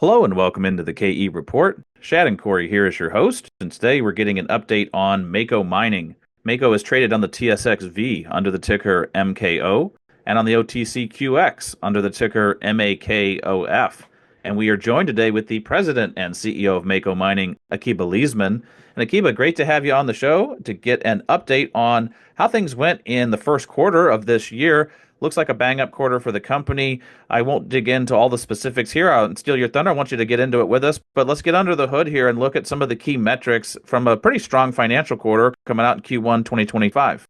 Hello and welcome into the KE Report. Shad and Corey here as your host, and today we're getting an update on Mako Mining. Mako is traded on the TSX.V under the ticker MKO and on the OTCQX under the ticker MAKOF. And we are joined today with the president and CEO of Mako Mining, Akiba Leisman. And Akiba, great to have you on the show to get an update on how things went in the first quarter of this year. Looks like a bang-up quarter for the company. I won't dig into all the specifics here. I'll steal your thunder. I want you to get into it with us. But let's get under the hood here and look at some of the key metrics from a pretty strong financial quarter coming out in Q1 2025.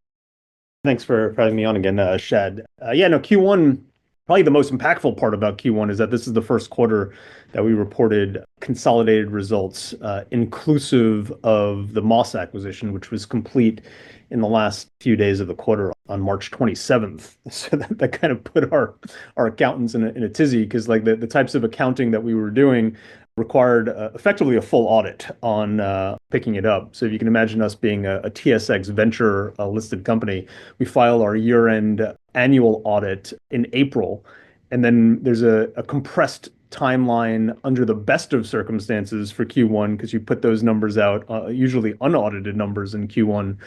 Thanks for having me on again, Shad. Q1, probably the most impactful part about Q1 is that this is the first quarter that we reported consolidated results, inclusive of the Moss acquisition, which was complete in the last few days of the quarter on March 27th. So that kind of put our accountants in a tizzy, because like the types of accounting that we were doing required effectively a full audit on picking it up. So if you can imagine us being a TSX venture listed company, we file our year-end annual audit in April, and then there's a compressed timeline under the best of circumstances for Q1, because you put those numbers out, usually unaudited numbers in Q1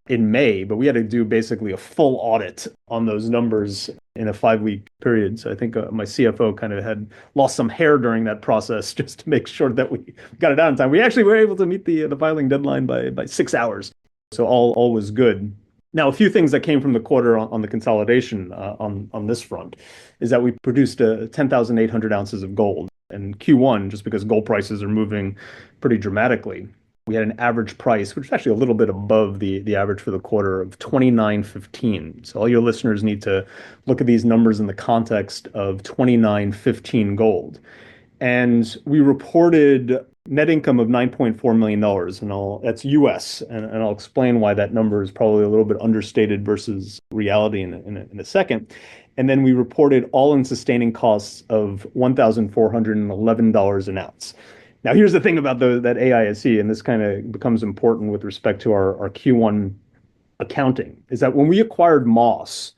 in May, but we had to do basically a full audit on those numbers in a 5-week period. So I think my CFO kind of had lost some hair during that process just to make sure that we got it out in time. We actually were able to meet the filing deadline by 6 hours. So all was good. Now, a few things that came from the quarter on the consolidation on this front is that we produced 10,800 ounces of gold. And Q1, just because gold prices are moving pretty dramatically, we had an average price, which is actually a little bit above the average for the quarter, of $29.15. So all your listeners need to look at these numbers in the context of $29.15 gold. And we reported net income of $9.4 million, and that's US, and I'll explain why that number is probably a little bit understated versus reality in a second. And then we reported all-in sustaining costs of $1,411 an ounce. Now, here's the thing about that AISC, and this kind of becomes important with respect to our Q1 accounting, is that when we acquired Moss,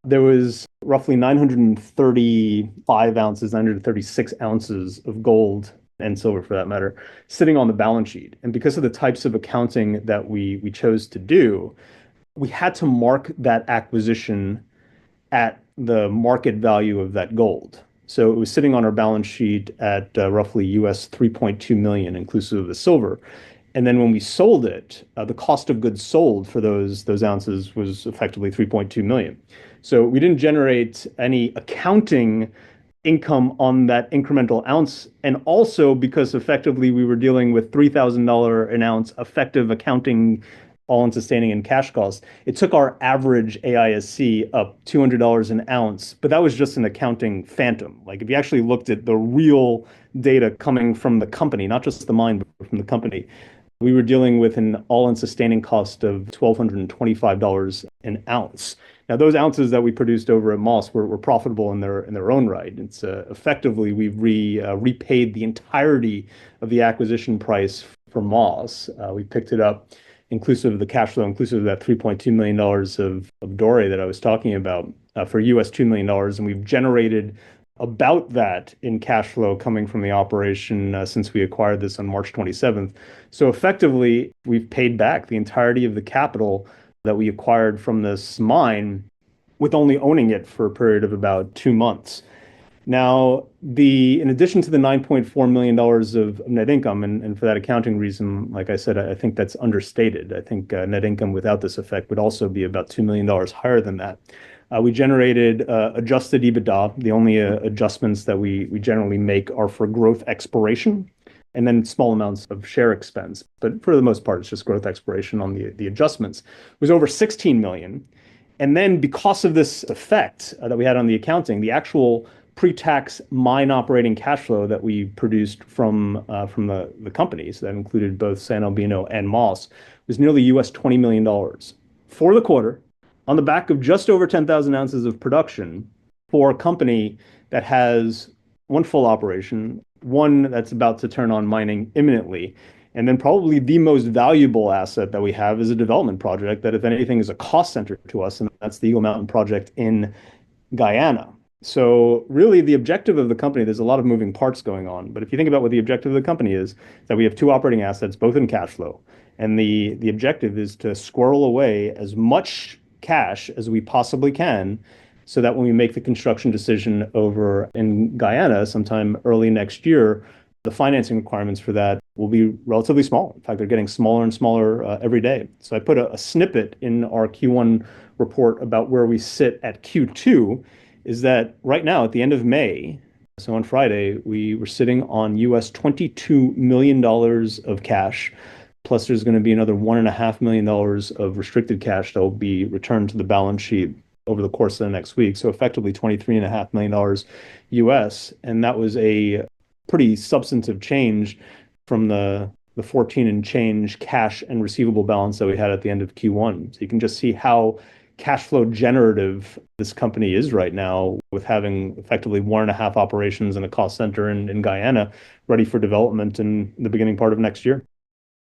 there was roughly 935 ounces, 936 ounces of gold and silver, for that matter, sitting on the balance sheet. And because of the types of accounting that we chose to do, we had to mark that acquisition at the market value of that gold. So it was sitting on our balance sheet at roughly US 3.2 million, inclusive of the silver. And then when we sold it, the cost of goods sold for those ounces was effectively 3.2 million. So we didn't generate any accounting income on that incremental ounce. And also because effectively we were dealing with $3,000 an ounce effective accounting all-in sustaining and cash costs, it took our average AISC up $200 an ounce, but that was just an accounting phantom. Like if you actually looked at the real data coming from the company, not just the mine, but from the company, we were dealing with an all-in sustaining cost of $1,225 an ounce. Now, those ounces that we produced over at Moss were profitable in their own right. It's effectively we've repaid the entirety of the acquisition price for Moss. We picked it up inclusive of the cash flow, inclusive of that $3.2 million of doré that I was talking about for US $2 million. And we've generated about that in cash flow coming from the operation since we acquired this on March 27th. So effectively, we've paid back the entirety of the capital that we acquired from this mine with only owning it for a period of about 2 months. Now, in addition to the $9.4 million of net income, and for that accounting reason, like I said, I think that's understated. I think net income without this effect would also be about $2 million higher than that. We generated Adjusted EBITDA. The only adjustments that we generally make are for growth exploration, and then small amounts of share expense. But for the most part, it's just growth exploration on the adjustments. It was over 16 million. And then because of this effect that we had on the accounting, the actual pre-tax mine operating cash flow that we produced from the companies that included both San Albino and Moss was nearly US $20 million for the quarter, on the back of just over 10,000 ounces of production for a company that has one full operation, one that's about to turn on mining imminently, and then probably the most valuable asset that we have is a development project that, if anything, is a cost center to us, and that's the Eagle Mountain project in Guyana. So really the objective of the company, there's a lot of moving parts going on. But if you think about what the objective of the company is that we have two operating assets, both in cash flow. And the objective is to squirrel away as much cash as we possibly can so that when we make the construction decision over in Guyana sometime early next year, the financing requirements for that will be relatively small. In fact, they're getting smaller and smaller every day. So I put a snippet in our Q1 report about where we sit at Q2 is that right now at the end of May, so on Friday, we were sitting on US $22 million of cash. Plus, there's going to be another $1.5 million of restricted cash that will be returned to the balance sheet over the course of the next week. So effectively $23.5 million US. And that was a pretty substantive change from the 14 and change cash and receivable balance that we had at the end of Q1. So you can just see how cash flow generative this company is right now with having effectively 1.5 operations and a cost center in Guyana ready for development in the beginning part of next year.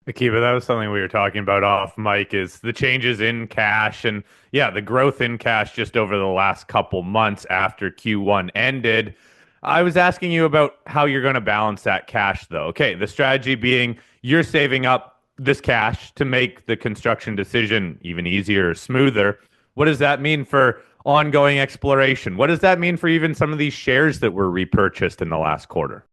Akiba, that was something we were talking about off mic is the changes in cash and yeah, the growth in cash just over the last couple months after Q1 ended. I was asking you about how you're going to balance that cash though. Okay, the strategy being you're saving up this cash to make the construction decision even easier or smoother. What does that mean for ongoing exploration? What does that mean for even some of these shares that were repurchased in the last quarter?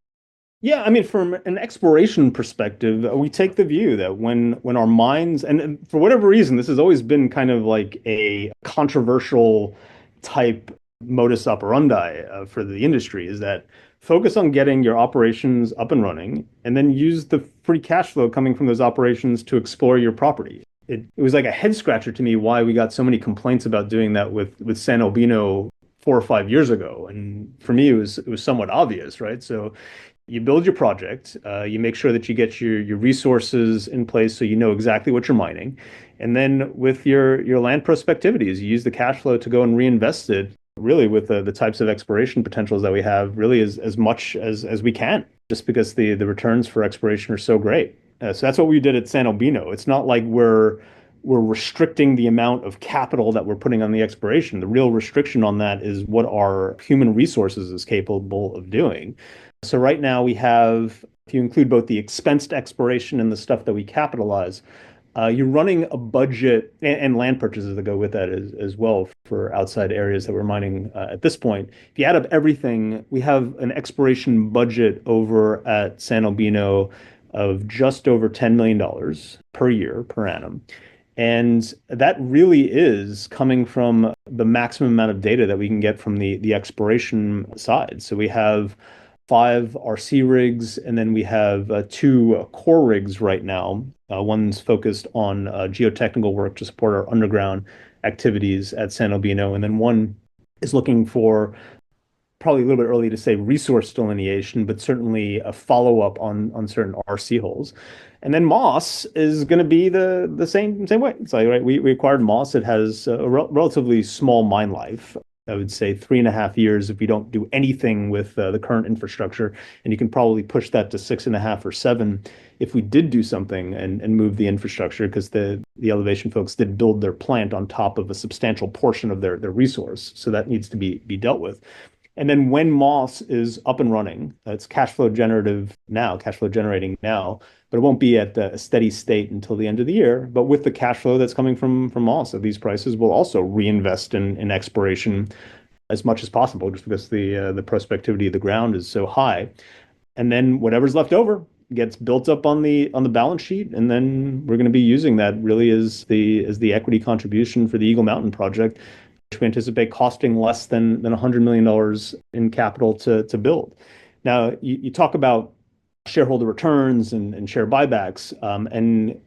Yeah, I mean, from an exploration perspective, we take the view that when our mines, and for whatever reason, this has always been kind of like a controversial type modus operandi for the industry, is that focus on getting your operations up and running, and then use the free cash flow coming from those operations to explore your property. It was like a head scratcher to me why we got so many complaints about doing that with San Albino 4 or 5 years ago. And for me, it was somewhat obvious, right? So you build your project, you make sure that you get your resources in place so you know exactly what you're mining. And then with your land prospectivities, you use the cash flow to go and reinvest it really with the types of exploration potentials that we have really as much as we can, just because the returns for exploration are so great. So that's what we did at San Albino. It's not like we're restricting the amount of capital that we're putting on the exploration. The real restriction on that is what our human resources is capable of doing. So right now we have, if you include both the expensed exploration and the stuff that we capitalize, you're running a budget and land purchases that go with that as well for outside areas that we're mining at this point. If you add up everything, we have an exploration budget over at San Albino of just over $10 million per year, per annum. And that really is coming from the maximum amount of data that we can get from the exploration side. So we have 5 RC rigs, and then we have 2 core rigs right now. One's focused on geotechnical work to support our underground activities at San Albino, and then one is looking for probably a little bit early to say resource delineation, but certainly a follow-up on certain RC holes. And then Moss is going to be the same way. It's like, right, we acquired Moss. It has a relatively small mine life. I would say 3.5 years if we don't do anything with the current infrastructure. And you can probably push that to 6.5 or 7 if we did do something and move the infrastructure, because the elevation folks did build their plant on top of a substantial portion of their resource. So that needs to be dealt with. And then when Moss is up and running, it's cash flow generating now, but it won't be at a steady state until the end of the year. But with the cash flow that's coming from Moss at these prices, we'll also reinvest in exploration as much as possible, just because the prospectivity of the ground is so high. And then whatever's left over gets built up on the balance sheet, and then we're going to be using that really as the equity contribution for the Eagle Mountain project, which we anticipate costing less than $100 million in capital to build. Now, you talk about shareholder returns and share buybacks, and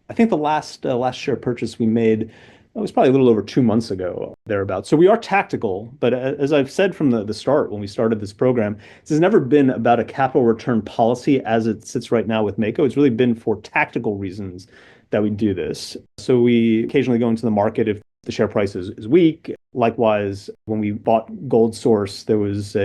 I think the last share purchase we made was probably a little over 2 months ago, thereabouts. So we are tactical, but as I've said from the start when we started this program, this has never been about a capital return policy as it sits right now with Mako. It's really been for tactical reasons that we do this. So we occasionally go into the market if the share price is weak. Likewise, when we bought Gold Source, there was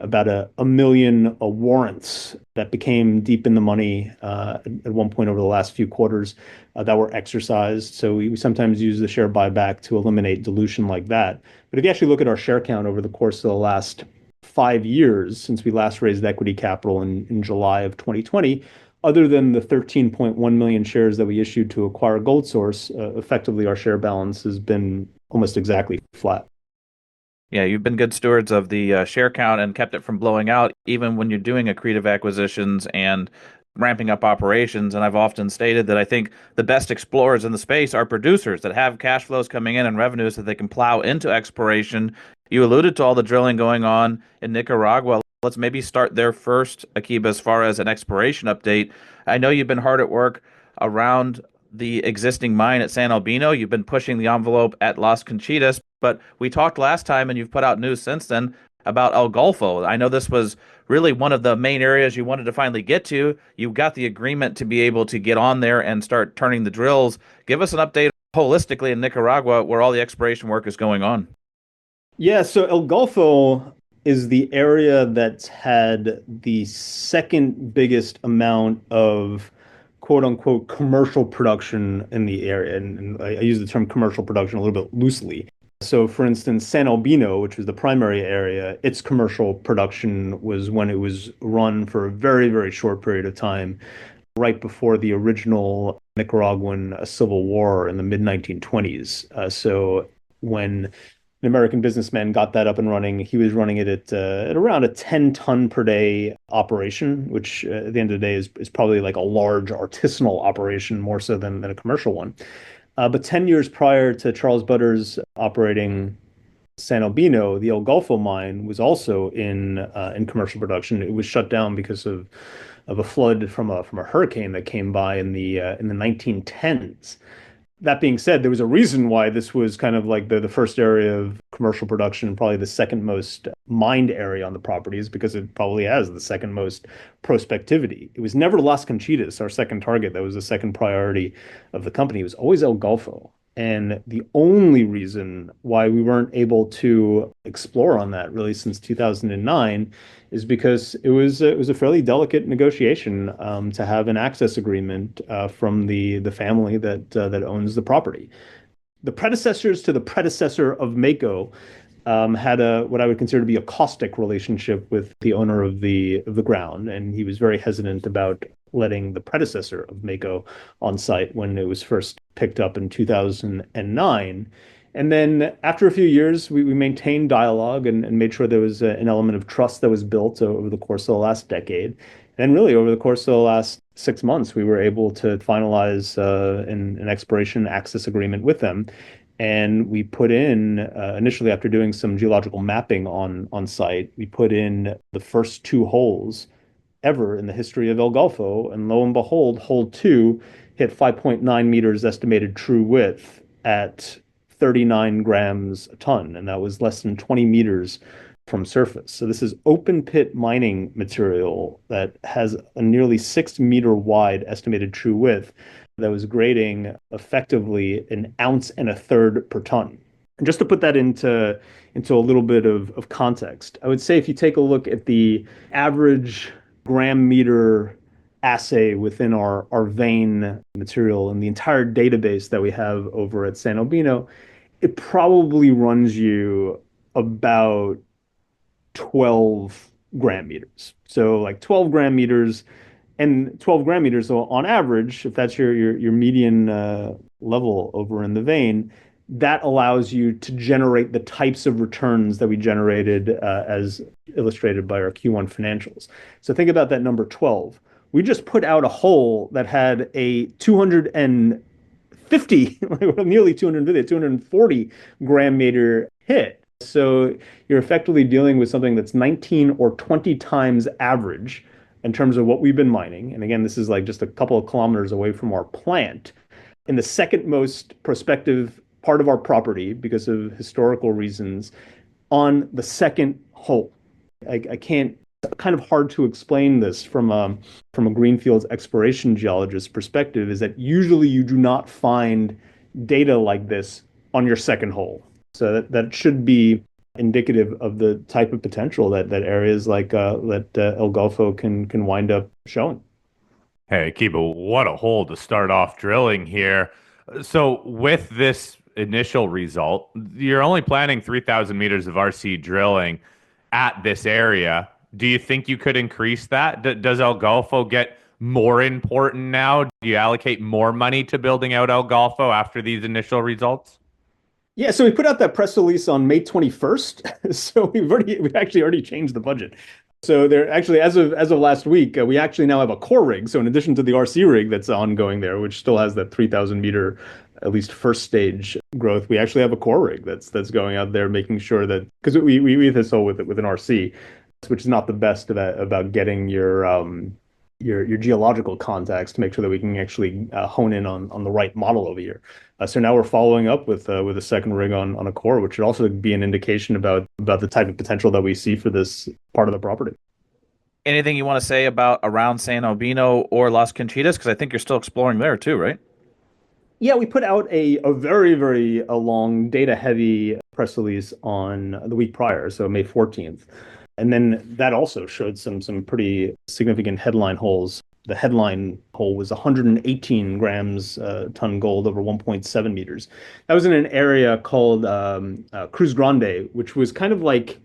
about a million warrants that became deep in the money at one point over the last few quarters that were exercised. So we sometimes use the share buyback to eliminate dilution like that. But if you actually look at our share count over the course of the last 5 years, since we last raised equity capital in July of 2020, other than the 13.1 million shares that we issued to acquire Gold Source, effectively our share balance has been almost exactly flat. Yeah, you've been good stewards of the share count and kept it from blowing out, even when you're doing accretive acquisitions and ramping up operations. And I've often stated that I think the best explorers in the space are producers that have cash flows coming in and revenues that they can plow into exploration. You alluded to all the drilling going on in Nicaragua. Let's maybe start there first, Akiba, as far as an exploration update. I know you've been hard at work around the existing mine at San Albino. You've been pushing the envelope at Las Conchitas, but we talked last time and you've put out news since then about El Golfo. I know this was really one of the main areas you wanted to finally get to. You got the agreement to be able to get on there and start turning the drills. Give us an update holistically in Nicaragua where all the exploration work is going on. Yeah, so El Golfo is the area that's had the second biggest amount of quote unquote commercial production in the area. And I use the term commercial production a little bit loosely. So, for instance, San Albino, which was the primary area, its commercial production was when it was run for a very, very short period of time, right before the original Nicaraguan civil war in the mid 1920s. So, when an American businessman got that up and running, he was running it at around a 10-ton per day operation, which at the end of the day is probably like a large artisanal operation more so than a commercial one. But 10 years prior to Charles Butter's operating San Albino, the El Golfo mine was also in commercial production. It was shut down because of a flood from a hurricane that came by in the 1910s. That being said, there was a reason why this was kind of like the first area of commercial production, probably the second most mined area on the properties, because it probably has the second most prospectivity. It was never Las Conchitas, our second target. That was the second priority of the company. It was always El Golfo. And the only reason why we weren't able to explore on that really since 2009 is because it was a fairly delicate negotiation to have an access agreement from the family that owns the property. The predecessors to the predecessor of Mako had what I would consider to be a caustic relationship with the owner of the ground, and he was very hesitant about letting the predecessor of Mako on site when it was first picked up in 2009. And then after a few years, we maintained dialogue and made sure there was an element of trust that was built over the course of the last decade. And really, over the course of the last 6 months, we were able to finalize an exploration access agreement with them. And we put in, initially after doing some geological mapping on site, we put in the first two holes ever in the history of El Golfo. And lo and behold, hole 2 hit 5.9 meters estimated true width at 39 grams a ton. And that was less than 20 meters from surface. So this is open pit mining material that has a nearly 6 meter wide estimated true width that was grading effectively 1.33 ounces per ton. And just to put that into a little bit of context, I would say if you take a look at the average gram meter assay within our vein material and the entire database that we have over at San Albino, it probably runs you about 12 gram meters. So like 12 gram meters and 12 gram meters. So on average, if that's your median level over in the vein, that allows you to generate the types of returns that we generated as illustrated by our Q1 financials. So think about that number 12. We just put out a hole that had a 250, nearly 250, 240 gram meter hit. So you're effectively dealing with something that's 19 or 20 times average in terms of what we've been mining. And again, this is like just a couple of kilometers away from our plant in the second most prospective part of our property because of historical reasons on the second hole. I can't, kind of hard to explain this from a greenfields exploration geologist perspective, is that usually you do not find data like this on your second hole. So that should be indicative of the type of potential that areas like El Golfo can wind up showing. Hey, Akiba, what a hole to start off drilling here. So, with this initial result, you're only planning 3,000 meters of RC drilling at this area. Do you think you could increase that? Does El Golfo get more important now? Do you allocate more money to building out El Golfo after these initial results? Yeah, so we put out that press release on May 21st. So we've actually already changed the budget. So there actually, as of last week, we actually now have a core rig. So in addition to the RC rig that's ongoing there, which still has that 3,000 meter, at least first stage growth, we actually have a core rig that's going out there making sure that, because we hit this hole with an RC, which is not the best about getting your geological contacts to make sure that we can actually hone in on the right model over here. So now we're following up with a second rig on a core, which should also be an indication about the type of potential that we see for this part of the property. Anything you want to say about around San Albino or Las Conchitas? Because I think you're still exploring there too, right? Yeah, we put out a very, very long data-heavy press release on the week prior, so May 14th. And then that also showed some pretty significant headline holes. The headline hole was 118 grams ton gold over 1.7 meters. That was in an area called Cruz Grande, which was kind of like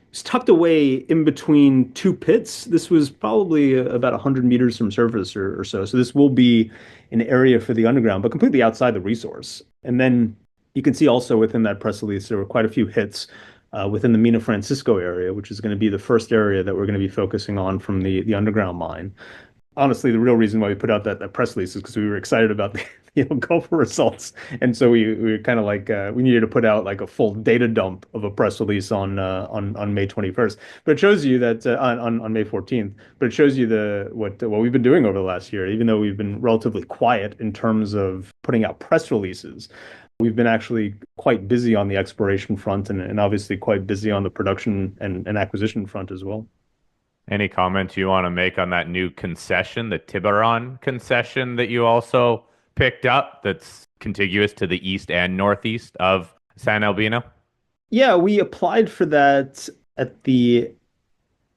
it's tucked away in between two pits. This was probably about 100 meters from surface or so. So this will be an area for the underground, but completely outside the resource. And then you can see also within that press release, there were quite a few hits within the Mina Francisco area, which is going to be the first area that we're going to be focusing on from the underground mine. Honestly, the real reason why we put out that press release is because we were excited about the Golfo results, and so we were kind of like we needed to put out like a full data dump of a press release on May 21st. But it shows you that on May 14th. But it shows you what we've been doing over the last year, even though we've been relatively quiet in terms of putting out press releases. We've been actually quite busy on the exploration front and obviously quite busy on the production and acquisition front as well. Any comments you want to make on that new concession, the Tiburon concession that you also picked up that's contiguous to the east and northeast of San Albino? Yeah, we applied for that at the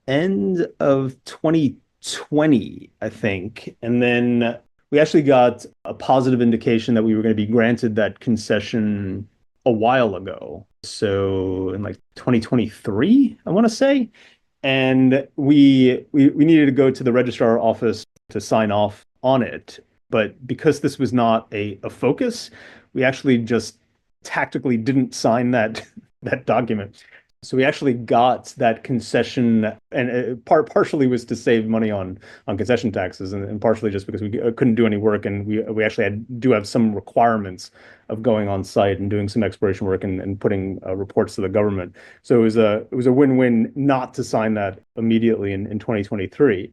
end of 2020, I think. And then we actually got a positive indication that we were going to be granted that concession a while ago. So in like 2023, I want to say. And we needed to go to the registrar office to sign off on it. But because this was not a focus, we actually just tactically didn't sign that document. So we actually got that concession, and partially was to save money on concession taxes, and partially just because we couldn't do any work, and we actually do have some requirements of going on site and doing some exploration work and putting reports to the government. So it was a win-win not to sign that immediately in 2023.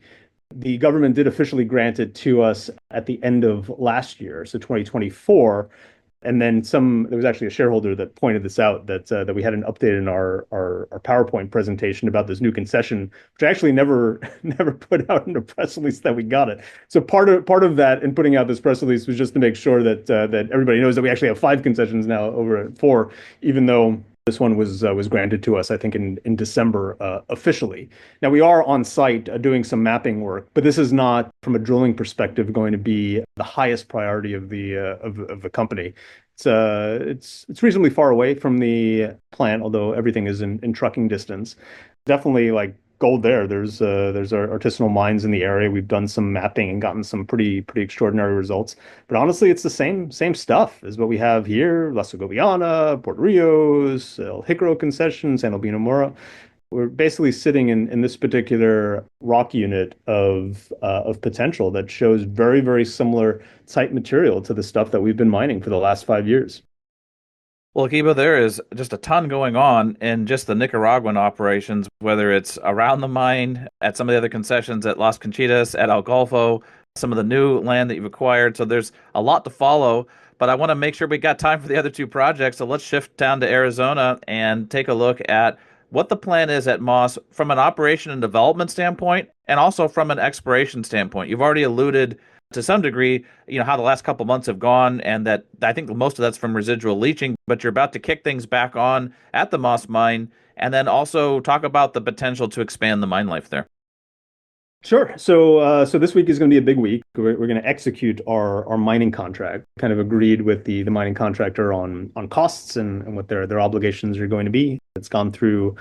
The government did officially grant it to us at the end of last year, so 2024. And then there was actually a shareholder that pointed this out that we had an update in our PowerPoint presentation about this new concession, which I actually never put out in the press release that we got it. So part of that in putting out this press release was just to make sure that everybody knows that we actually have 5 concessions now over at 4, even though this one was granted to us, I think, in December officially. Now we are on site doing some mapping work, but this is not, from a drilling perspective, going to be the highest priority of the company. It's reasonably far away from the plant, although everything is in trucking distance. Definitely like gold there. There's artisanal mines in the area. We've done some mapping and gotten some pretty extraordinary results. But honestly, it's the same stuff as what we have here: La Segoviana, Puerto Rios, El Jicaro concession, San Albino Mora. We're basically sitting in this particular rock unit of potential that shows very, very similar type material to the stuff that we've been mining for the last 5 years. Well, Akiba, there is just a ton going on in just the Nicaraguan operations, whether it's around the mine, at some of the other concessions at Las Conchitas, at El Golfo, some of the new land that you've acquired. So there's a lot to follow, but I want to make sure we got time for the other 2 projects. So let's shift down to Arizona and take a look at what the plan is at Moss from an operation and development standpoint, and also from an exploration standpoint. You've already alluded to some degree, how the last couple months have gone, and that I think most of that's from residual leaching, but you're about to kick things back on at the Moss mine, and then also talk about the potential to expand the mine life there. Sure. So this week is going to be a big week. We're going to execute our mining contract. Kind of agreed with the mining contractor on costs and what their obligations are going to be. It's gone through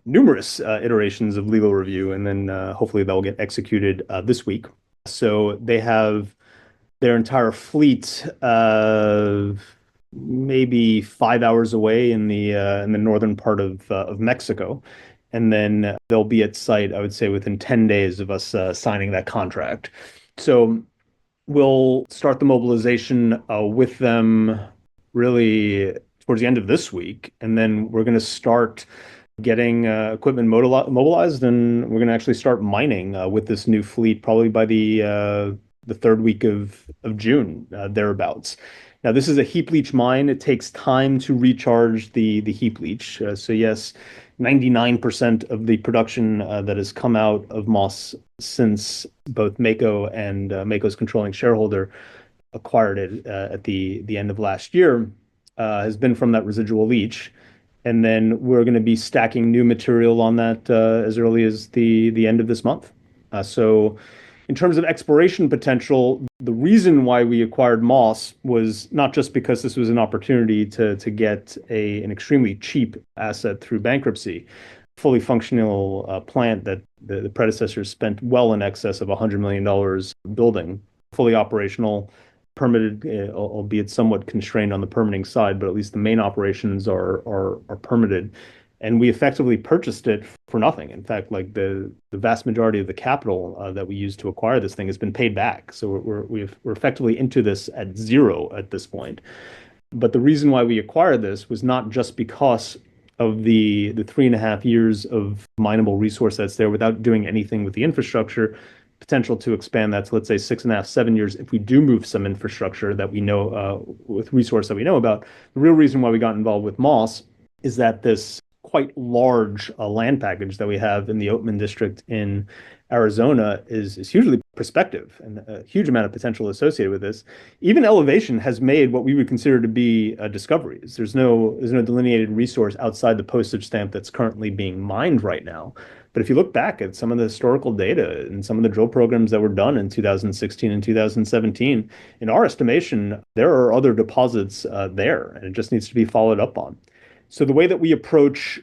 numerous iterations of legal review, and then hopefully they'll get executed this week. So they have their entire fleet maybe 5 hours away in the northern part of Mexico, and then they'll be at site, I would say, within 10 days of us signing that contract. So we'll start the mobilization with them really towards the end of this week, and then we're going to start getting equipment mobilized, and we're going to actually start mining with this new fleet probably by the third week of June, thereabouts. Now, this is a heap leach mine. It takes time to recharge the heap leach. So yes, 99% of the production that has come out of Moss since both Mako and Mako's controlling shareholder acquired it at the end of last year has been from that residual leach. And then we're going to be stacking new material on that as early as the end of this month. So in terms of exploration potential, the reason why we acquired Moss was not just because this was an opportunity to get an extremely cheap asset through bankruptcy, fully functional plant that the predecessors spent well in excess of $100 million building, fully operational, permitted, albeit somewhat constrained on the permitting side, but at least the main operations are permitted. And we effectively purchased it for nothing. In fact, like the vast majority of the capital that we used to acquire this thing has been paid back. So we're effectively into this at zero at this point. But the reason why we acquired this was not just because of the 3.5 years of mineable resource that's there without doing anything with the infrastructure, potential to expand that to, let's say, 6.5, 7 years if we do move some infrastructure that we know with resource that we know about. The real reason why we got involved with Moss is that this quite large land package that we have in the Oatman district in Arizona is hugely prospective and a huge amount of potential associated with this. Even elevation has made what we would consider to be discoveries. There's no delineated resource outside the postage stamp that's currently being mined right now. But if you look back at some of the historical data and some of the drill programs that were done in 2016 and 2017, in our estimation, there are other deposits there, and it just needs to be followed up on. So the way that we approach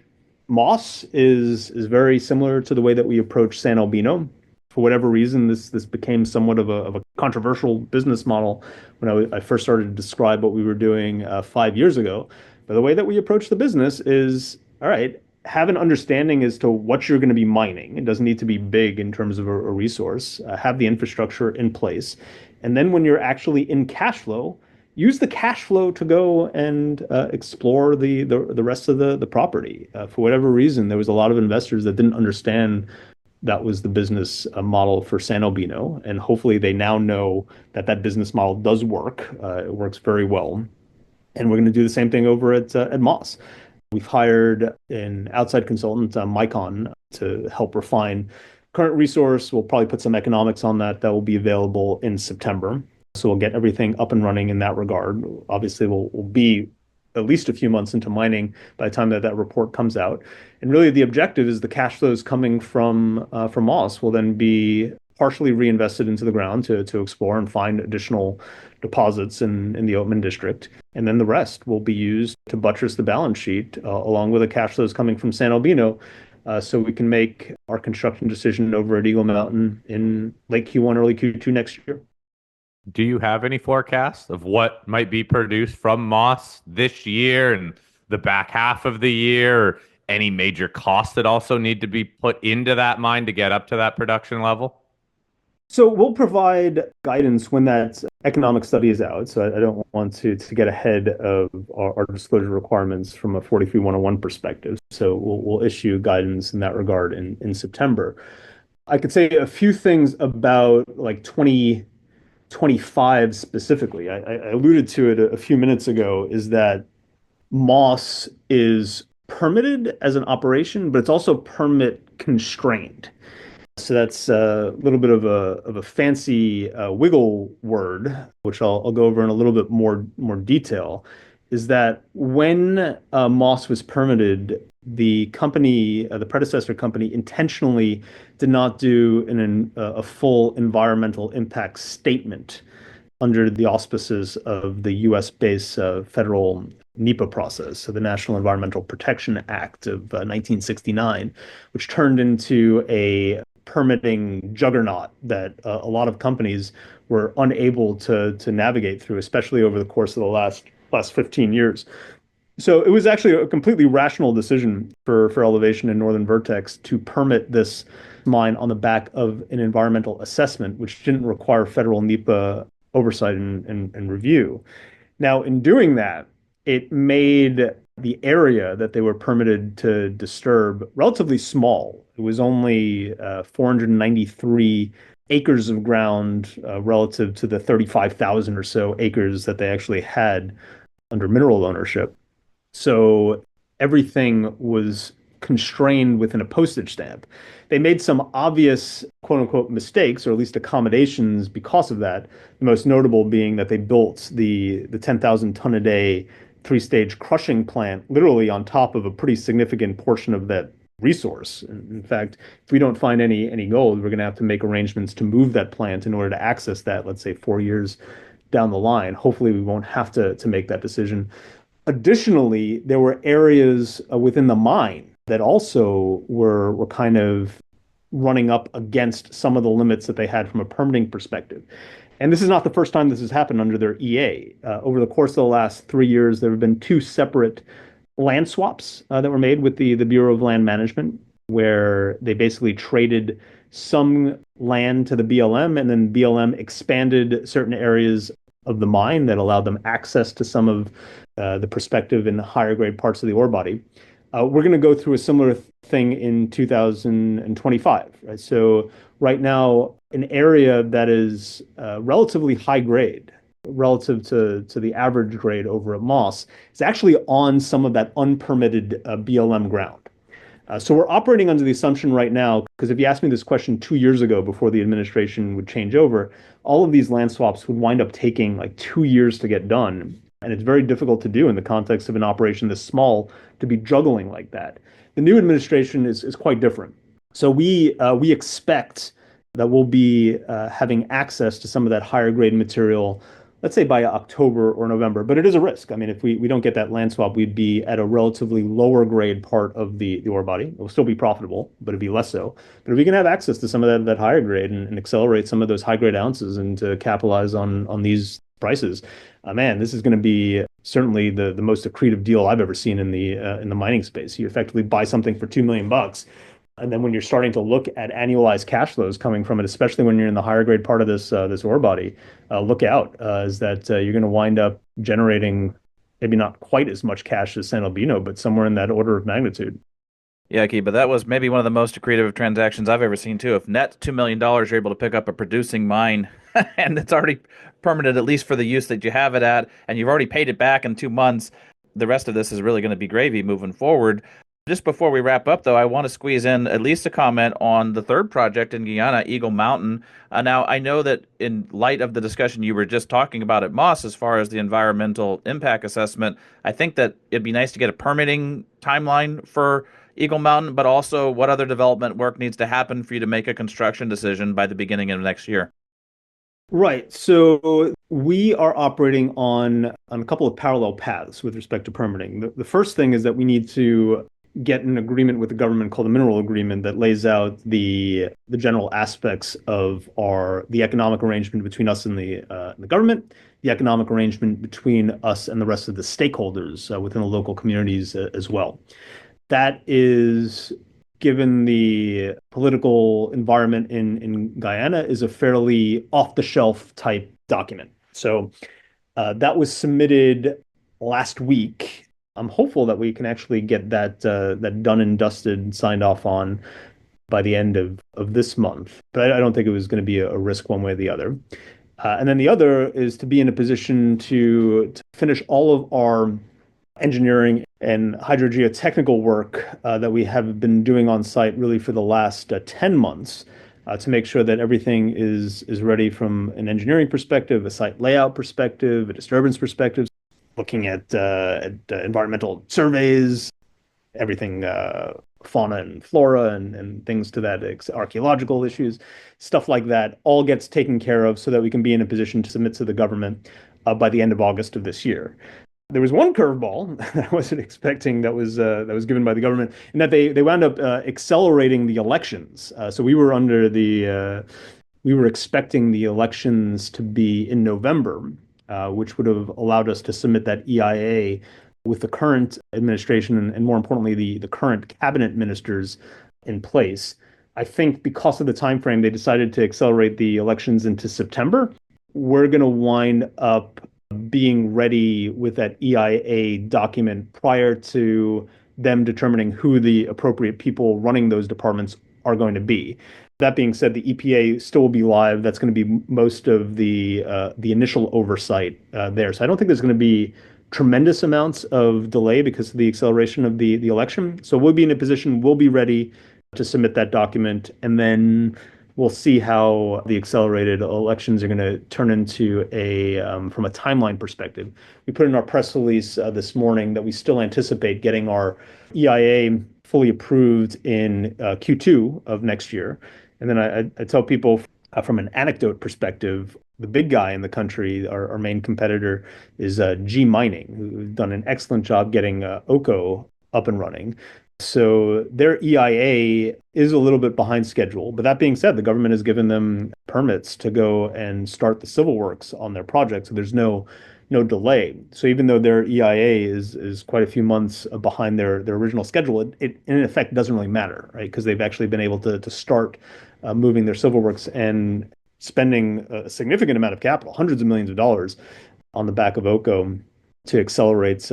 Moss is very similar to the way that we approach San Albino. For whatever reason, this became somewhat of a controversial business model when I first started to describe what we were doing 5 years ago. But the way that we approach the business is, all right, have an understanding as to what you're going to be mining. It doesn't need to be big in terms of a resource. Have the infrastructure in place. And then when you're actually in cash flow, use the cash flow to go and explore the rest of the property. For whatever reason, there was a lot of investors that didn't understand that was the business model for San Albino, and hopefully they now know that that business model does work. It works very well, and we're going to do the same thing over at Moss. We've hired an outside consultant, Micon, to help refine current resource. We'll probably put some economics on that will be available in September. So we'll get everything up and running in that regard. Obviously, we'll be at least a few months into mining by the time that report comes out. And really, the objective is the cash flows coming from Moss will then be partially reinvested into the ground to explore and find additional deposits in the Oatman district. And then the rest will be used to buttress the balance sheet along with the cash flows coming from San Albino, so we can make our construction decision over at Eagle Mountain in late Q1, early Q2 next year. Do you have any forecasts of what might be produced from Moss this year and the back half of the year, or any major costs that also need to be put into that mine to get up to that production level? So we'll provide guidance when that economic study is out. So I don't want to get ahead of our disclosure requirements from a 43-101 perspective. So we'll issue guidance in that regard in September. I could say a few things about like 2025 specifically. I alluded to it a few minutes ago, is that Moss is permitted as an operation, but it's also permit constrained. So that's a little bit of a fancy wiggle word, which I'll go over in a little bit more detail. Is that when Moss was permitted, the company, the predecessor company, intentionally did not do a full environmental impact statement under the auspices of the US-based federal NEPA process, so the National Environmental Protection Act of 1969, which turned into a permitting juggernaut that a lot of companies were unable to navigate through, especially over the course of the last 15 years. So it was actually a completely rational decision for Elevation and Northern Vertex to permit this mine on the back of an environmental assessment, which didn't require federal NEPA oversight and review. Now, in doing that, it made the area that they were permitted to disturb relatively small. It was only 493 acres of ground relative to the 35,000 or so acres that they actually had under mineral ownership. So everything was constrained within a postage stamp. They made some obvious quote unquote mistakes, or at least accommodations because of that. The most notable being that they built the 10,000 ton a day three-stage crushing plant literally on top of a pretty significant portion of that resource. In fact, if we don't find any gold, we're going to have to make arrangements to move that plant in order to access that, let's say 4 years down the line. Hopefully, we won't have to make that decision. Additionally, there were areas within the mine that also were kind of running up against some of the limits that they had from a permitting perspective. And this is not the first time this has happened under their EA. Over the course of the last 3 years, there have been two separate land swaps that were made with the Bureau of Land Management, where they basically traded some land to the BLM, and then BLM expanded certain areas of the mine that allowed them access to some of the prospective and higher grade parts of the ore body. We're going to go through a similar thing in 2025. Right? So right now, an area that is relatively high grade relative to the average grade over at Moss is actually on some of that unpermitted BLM ground. So we're operating under the assumption right now, because if you asked me this question 2 years ago before the administration would change over, all of these land swaps would wind up taking like 2 years to get done. And it's very difficult to do in the context of an operation this small to be juggling like that. The new administration is quite different. So we expect that we'll be having access to some of that higher grade material, let's say by October or November, but it is a risk. I mean, if we don't get that land swap, we'd be at a relatively lower grade part of the ore body. It will still be profitable, but it'd be less so. But if we can have access to some of that higher grade and accelerate some of those high grade ounces and to capitalize on these prices, man, this is going to be certainly the most accretive deal I've ever seen in the mining space. You effectively buy something for $2 million. And then when you're starting to look at annualized cash flows coming from it, especially when you're in the higher grade part of this ore body, look out, is that you're going to wind up generating maybe not quite as much cash as San Albino, but somewhere in that order of magnitude. Yeah, Akiba, that was maybe one of the most accretive transactions I've ever seen too. If net $2 million, you're able to pick up a producing mine and it's already permitted, at least for the use that you have it at, and you've already paid it back in 2 months, the rest of this is really going to be gravy moving forward. Just before we wrap up, though, I want to squeeze in at least a comment on the third project in Guyana, Eagle Mountain. Now, I know that in light of the discussion you were just talking about at Moss, as far as the environmental impact assessment, I think that it'd be nice to get a permitting timeline for Eagle Mountain, but also what other development work needs to happen for you to make a construction decision by the beginning of next year. Right. So we are operating on a couple of parallel paths with respect to permitting. The first thing is that we need to get an agreement with the government called the Mineral Agreement that lays out the general aspects of the economic arrangement between us and the government, the economic arrangement between us and the rest of the stakeholders within the local communities as well. That is, given the political environment in Guyana, is a fairly off-the-shelf type document. So that was submitted last week. I'm hopeful that we can actually get that done and dusted and signed off on by the end of this month. But I don't think it was going to be a risk one way or the other. And then the other is to be in a position to finish all of our engineering and hydrogeotechnical work that we have been doing on site really for the last 10 months to make sure that everything is ready from an engineering perspective, a site layout perspective, a disturbance perspective, looking at environmental surveys, everything fauna and flora and things to that, archaeological issues, stuff like that, all gets taken care of so that we can be in a position to submit to the government by the end of August of this year. There was one curveball that I wasn't expecting that was given by the government, in that they wound up accelerating the elections. So we were expecting the elections to be in November, which would have allowed us to submit that EIA with the current administration and more importantly, the current cabinet ministers in place. I think because of the time frame, they decided to accelerate the elections into September. We're going to wind up being ready with that EIA document prior to them determining who the appropriate people running those departments are going to be. That being said, the EPA still will be live. That's going to be most of the initial oversight there. So I don't think there's going to be tremendous amounts of delay because of the acceleration of the election. So we'll be in a position, we'll be ready to submit that document, and then we'll see how the accelerated elections are going to turn into from a timeline perspective. We put in our press release this morning that we still anticipate getting our EIA fully approved in Q2 of next year. And then I tell people from an anecdote perspective, the big guy in the country, our main competitor, is G Mining, who's done an excellent job getting Oko up and running. So their EIA is a little bit behind schedule. But that being said, the government has given them permits to go and start the civil works on their project. So there's no delay. So even though their EIA is quite a few months behind their original schedule, it in effect doesn't really matter, right? Because they've actually been able to start moving their civil works and spending a significant amount of capital, hundreds of millions of dollars, on the back of Oko to accelerate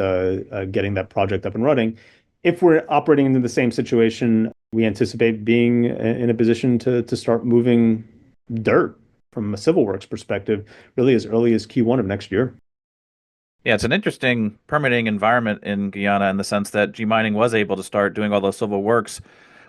getting that project up and running. If we're operating into the same situation, we anticipate being in a position to start moving dirt from a civil works perspective really as early as Q1 of next year. Yeah, it's an interesting permitting environment in Guyana in the sense that G Mining was able to start doing all those civil works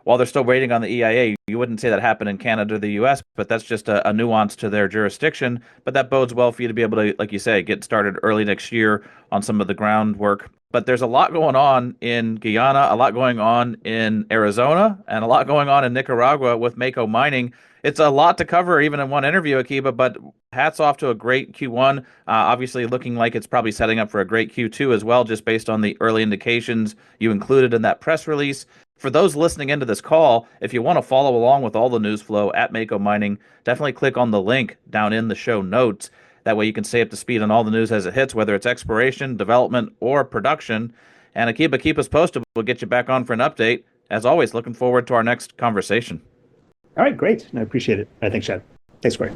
while they're still waiting on the EIA. You wouldn't say that happened in Canada or the US, but that's just a nuance to their jurisdiction. But that bodes well for you to be able to, like you say, get started early next year on some of the groundwork. But there's a lot going on in Guyana, a lot going on in Arizona, and a lot going on in Nicaragua with Mako Mining. It's a lot to cover even in one interview, Akiba, but hats off to a great Q1. Obviously looking like it's probably setting up for a great Q2 as well, just based on the early indications you included in that press release. For those listening into this call, if you want to follow along with all the news flow at Mako Mining, definitely click on the link down in the show notes. That way you can stay up to speed on all the news as it hits, whether it's exploration, development, or production. And Akiba, keep us posted. We'll get you back on for an update. As always, looking forward to our next conversation. All right, great. I appreciate it. All right, thanks, Chad. Thanks, Corey.